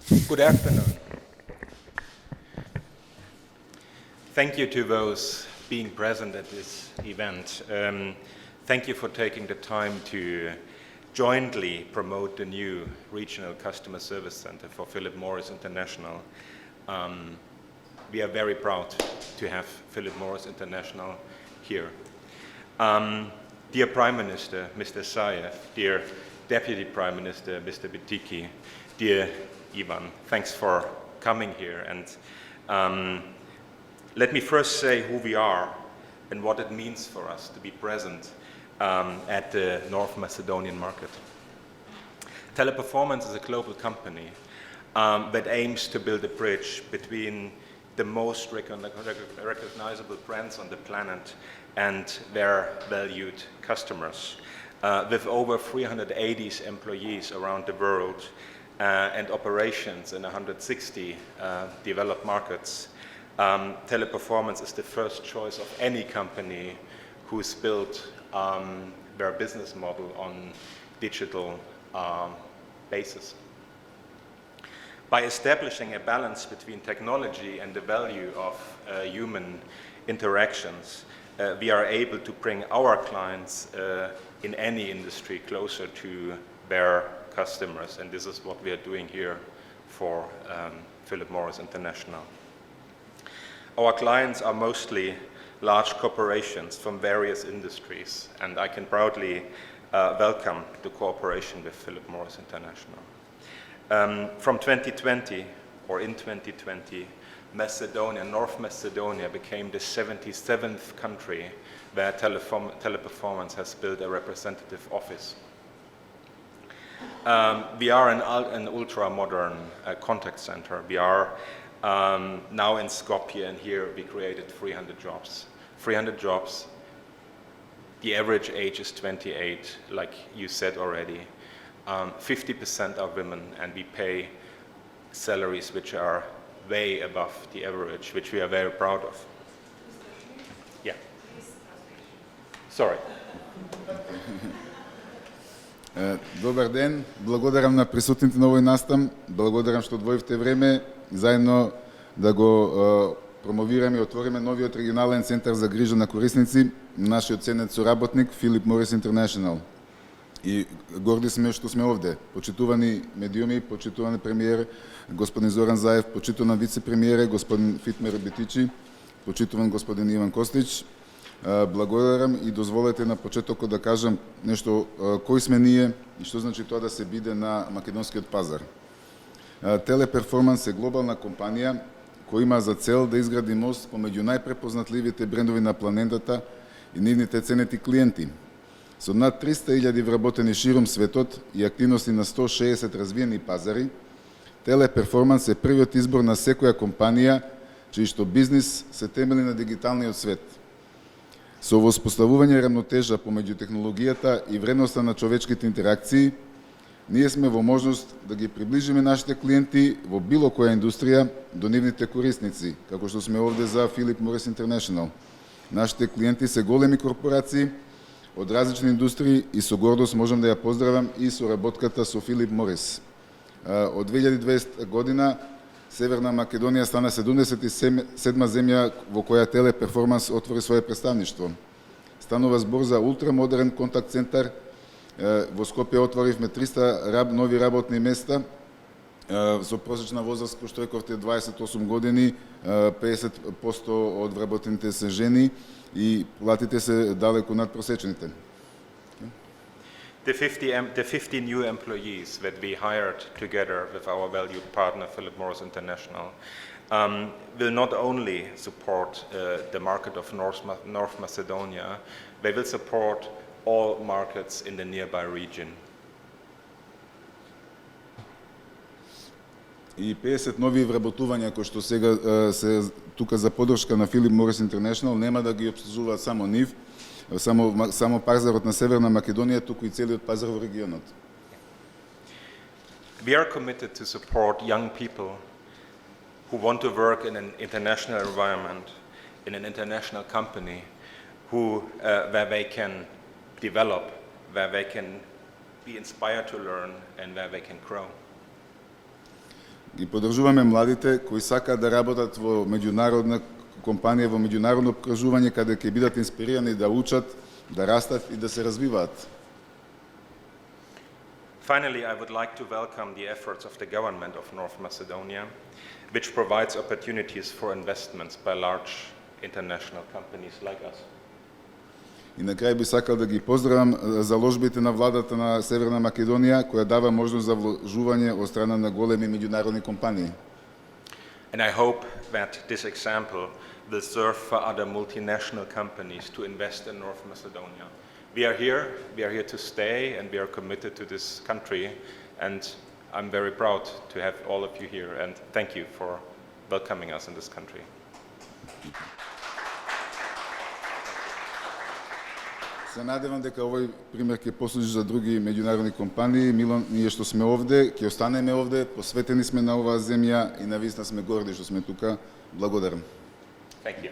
Good afternoon. Thank you to those being present at this event. Thank you for taking the time to jointly promote the new Regional Customer Service Center for Philip Morris International. We are very proud to have Philip Morris International here. Dear Prime Minister, Mr. Saev, dear Deputy Prime Minister, Mr. Bitiki, dear Ivan, thanks for coming here. And let me first say who we are and what it means for us to be present at the North Macedonian market. Teleperformance is a global company that aims to build a bridge between the most recognizable brands on the planet and their valued customers. With over 380 employees around the world and operations in 160 developed markets, Teleperformance is the first choice of any company who's built their business model on digital basis. By establishing a balance between technology and the value of human interactions, we are able to bring our clients in any industry closer to their customers, and this is what we are doing here for Philip Morris International. Our clients are mostly large corporations from various industries, and I can proudly welcome the cooperation with Philip Morris International. From 2020, or in 2020, North Macedonia became the 77th country where Teleperformance has built a representative office. We are an ultra-modern contact center. We are now in Skopje, and here we created 300 jobs. 300 jobs. The average age is 28, like you said already. 50% are women, and we pay salaries which are way above the average, which we are very proud of. Yeah. Sorry. Добър ден, благодарам на присутните на овој настан, благодарам што одвоивте време заедно да го промовираме и отвориме новиот регионален центар за грижа на корисници, нашиот ценет соработник Philip Morris International. И горди сме што сме овде. Почитувани медиуми, почитувани премиер господин Зоран Заев, почитуван вице-премиере господин Фитмир Битичи, почитуван господин Иван Костич. Благодарам и дозволете на почетокот да кажам нешто кои сме ние и што значи тоа да се биде на македонскиот пазар. Teleperformance е глобална компанија која има за цел да изгради мост помеѓу најпрепознатливите брендови на планетата и нивните ценети клиенти. Со над 300.000 вработени широм светот и активности на 160 развиени пазари, Teleperformance е првиот избор на секоја компанија чиј што бизнис се темели на дигиталниот свет. Со воспоставување рамнотежа помеѓу технологијата и вредноста на човечките интеракции, ние сме во можност да ги приближиме нашите клиенти во било која индустрија до нивните корисници, како што сме овде за Philip Morris International. Нашите клиенти се големи корпорации од различни индустрии и со гордост можам да ја поздравам и соработката со Philip Morris. Од 2020 година Северна Македонија стана 77 земја во која Teleperformance отвори свое представништво. Станува збор за ултрамодерен контакт центар. Во Скопје отворивме 300 нови работни места со просечна возраст, кој што рековте, 28 години, 50% од вработените се жени и платите се далеку над просечните. The 50 new employees that we hired together with our valued partner, Philip Morris International, will not only support the market of North Macedonia, they will support all markets in the nearby region. И 50 нови вработувања кои што сега се тука за поддршка на Philip Morris International нема да ги обслужуваат само нив, само пазарот на Северна Македонија, туку и целиот пазар во регионот. We are committed to support young people who want to work in an international environment, in an international company, where they can develop, where they can be inspired to learn, and where they can grow. Ги поддржуваме младите кои сакаат да работат во меѓународна компанија, во меѓународно обкружување каде ќе бидат инспирирани да учат, да растат и да се развиваат. Finally, I would like to welcome the efforts of the government of North Macedonia, which provides opportunities for investments by large international companies like us. И на крај би сакал да ги поздравам заложбите на владата на Северна Македонија, која дава можност за вложување од страна на големи меѓународни компании. And I hope that this example will serve for other multinational companies to invest in North Macedonia. We are here to stay, and we are committed to this country, and I'm very proud to have all of you here, and thank you for welcoming us in this country. Се надевам дека овој пример ќе послужи за други меѓународни компании. Милон, ние што сме овде, ќе останеме овде, посветени сме на оваа земја и навистина сме горди што сме тука. Благодарам. Thank you.